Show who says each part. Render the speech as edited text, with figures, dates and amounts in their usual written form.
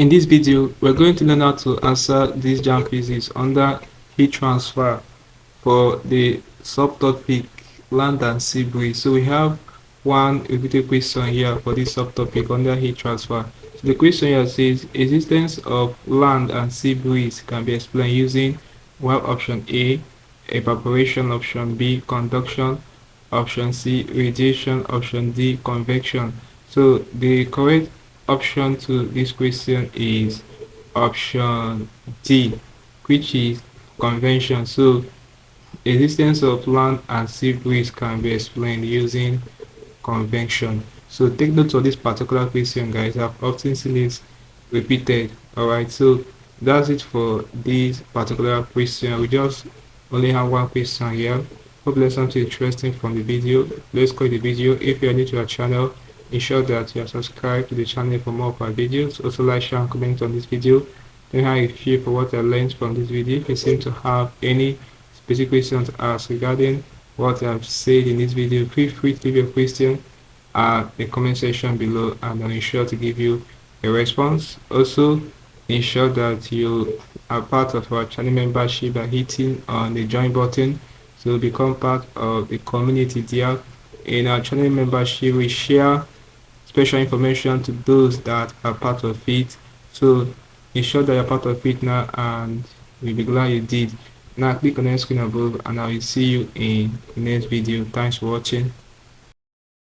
Speaker 1: In this video, we're going to learn how to answer this JAMB Physics under heat transfer for the subtopic land and sea breeze. So we have one repeated question here for this subtopic under heat transfer. So the question here says existence of land and sea breeze can be explained using option A, evaporation, option B, conduction, option C, radiation, option D, convection. So the correct option to this question is option D, which is convection. So existence of land and sea breeze can be explained using convection. So take note of this particular question, guys. I've often seen it repeated. Alright, so that's it for this particular question. We just only have one question here. Hope there's something interesting from the video. Let's go to the video. If you are new to our channel, ensure that you are subscribed to the channel for more of our videos. Also like, share and comment on this video. Tell me how you feel for what I learned from this video. If you seem to have any specific questions to ask regarding what I've said in this video, feel free to leave your question at the comment section below and I'll ensure to give you a response. Also ensure that you are part of our channel membership by hitting on the join button to become part of the community there. In our channel membership, we share special information to those that are part of it. So ensure that you're part of it now, and we'll be glad you did. Now click on the screen above and I will see you in the next video. Thanks for watching.